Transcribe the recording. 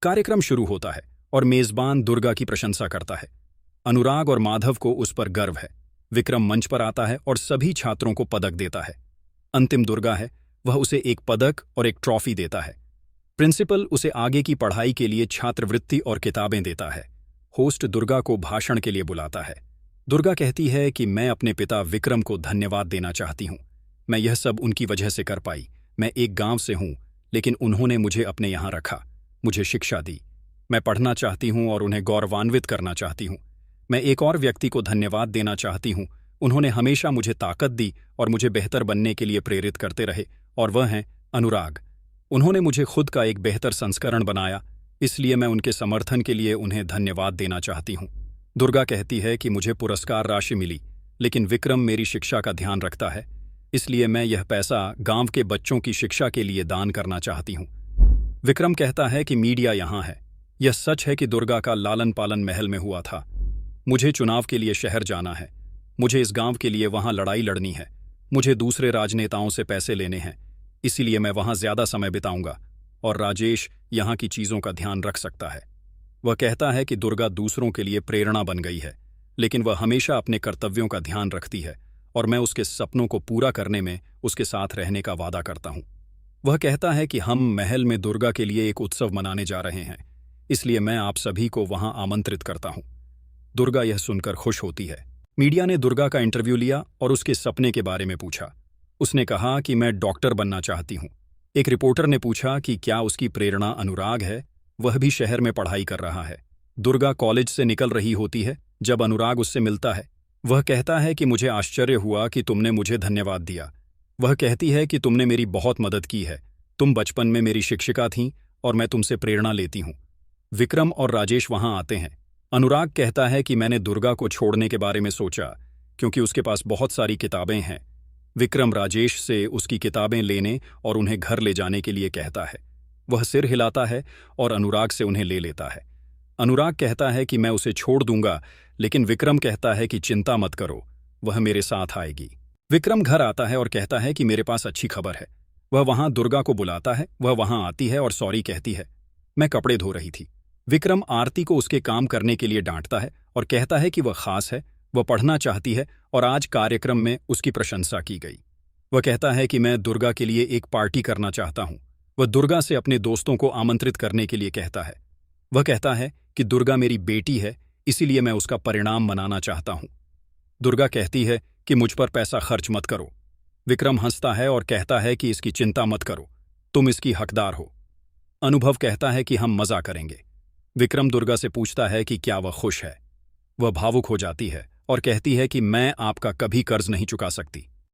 कार्यक्रम शुरू होता है और मेजबान दुर्गा की प्रशंसा करता है। अनुराग और माधव को उस पर गर्व है। विक्रम मंच पर आता है और सभी छात्रों को पदक देता है। अंतिम दुर्गा है, वह उसे एक पदक और एक ट्रॉफी देता है। प्रिंसिपल उसे आगे की पढ़ाई के लिए छात्रवृत्ति और किताबें देता है। होस्ट दुर्गा को भाषण के लिए बुलाता है। दुर्गा कहती है कि मैं अपने पिता विक्रम को धन्यवाद देना चाहती हूँ। मैं यह सब उनकी वजह से कर पाई। मैं एक गांव से हूँ, लेकिन उन्होंने मुझे अपने यहाँ रखा, मुझे शिक्षा दी। मैं पढ़ना चाहती हूँ और उन्हें गौरवान्वित करना चाहती हूँ। मैं एक और व्यक्ति को धन्यवाद देना चाहती हूँ। उन्होंने हमेशा मुझे ताकत दी और मुझे बेहतर बनने के लिए प्रेरित करते रहे, और वह हैं अनुराग। उन्होंने मुझे खुद का एक बेहतर संस्करण बनाया, इसलिए मैं उनके समर्थन के लिए उन्हें धन्यवाद देना चाहती हूँ। दुर्गा कहती है कि मुझे पुरस्कार राशि मिली, लेकिन विक्रम मेरी शिक्षा का ध्यान रखता है, इसलिए मैं यह पैसा गांव के बच्चों की शिक्षा के लिए दान करना चाहती हूँ। विक्रम कहता है कि मीडिया यहाँ है। यह सच है कि दुर्गा का लालन पालन महल में हुआ था। मुझे चुनाव के लिए शहर जाना है। मुझे इस गांव के लिए वहां लड़ाई लड़नी है। मुझे दूसरे राजनेताओं से पैसे लेने हैं, इसीलिए मैं वहां ज्यादा समय बिताऊंगा, और राजेश यहाँ की चीजों का ध्यान रख सकता है। वह कहता है कि दुर्गा दूसरों के लिए प्रेरणा बन गई है, लेकिन वह हमेशा अपने कर्तव्यों का ध्यान रखती है, और मैं उसके सपनों को पूरा करने में उसके साथ रहने का वादा करता हूँ। वह कहता है कि हम महल में दुर्गा के लिए एक उत्सव मनाने जा रहे हैं, इसलिए मैं आप सभी को वहां आमंत्रित करता हूं। दुर्गा यह सुनकर खुश होती है। मीडिया ने दुर्गा का इंटरव्यू लिया और उसके सपने के बारे में पूछा। उसने कहा कि मैं डॉक्टर बनना चाहती हूं। एक रिपोर्टर ने पूछा कि क्या उसकी प्रेरणा अनुराग है, वह भी शहर में पढ़ाई कर रहा है। दुर्गा कॉलेज से निकल रही होती है जब अनुराग उससे मिलता है। वह कहता है कि मुझे आश्चर्य हुआ कि तुमने मुझे धन्यवाद दिया। वह कहती है कि तुमने मेरी बहुत मदद की है। तुम बचपन में मेरी शिक्षिका थीं और मैं तुमसे प्रेरणा लेती हूं। विक्रम और राजेश वहां आते हैं। अनुराग कहता है कि मैंने दुर्गा को छोड़ने के बारे में सोचा, क्योंकि उसके पास बहुत सारी किताबें हैं। विक्रम राजेश से उसकी किताबें लेने और उन्हें घर ले जाने के लिए कहता है। वह सिर हिलाता है और अनुराग से उन्हें ले लेता है। अनुराग कहता है कि मैं उसे छोड़ दूंगा, लेकिन विक्रम कहता है कि चिंता मत करो, वह मेरे साथ आएगी। विक्रम घर आता है और कहता है कि मेरे पास अच्छी खबर है। वह वहां दुर्गा को बुलाता है। वह वहां आती है और सॉरी कहती है। मैं कपड़े धो रही थी। विक्रम आरती को उसके काम करने के लिए डांटता है और कहता है कि वह खास है, वह पढ़ना चाहती है, और आज कार्यक्रम में उसकी प्रशंसा की गई। वह कहता है कि मैं दुर्गा के लिए एक पार्टी करना चाहता हूं। वह दुर्गा से अपने दोस्तों को आमंत्रित करने के लिए कहता है। वह कहता है कि दुर्गा मेरी बेटी है, इसीलिए मैं उसका परिणाम मनाना चाहता हूं। दुर्गा कहती है कि मुझ पर पैसा खर्च मत करो। विक्रम हंसता है और कहता है कि इसकी चिंता मत करो, तुम इसकी हकदार हो। अनुभव कहता है कि हम मजा करेंगे। विक्रम दुर्गा से पूछता है कि क्या वह खुश है। वह भावुक हो जाती है और कहती है कि मैं आपका कभी कर्ज नहीं चुका सकती।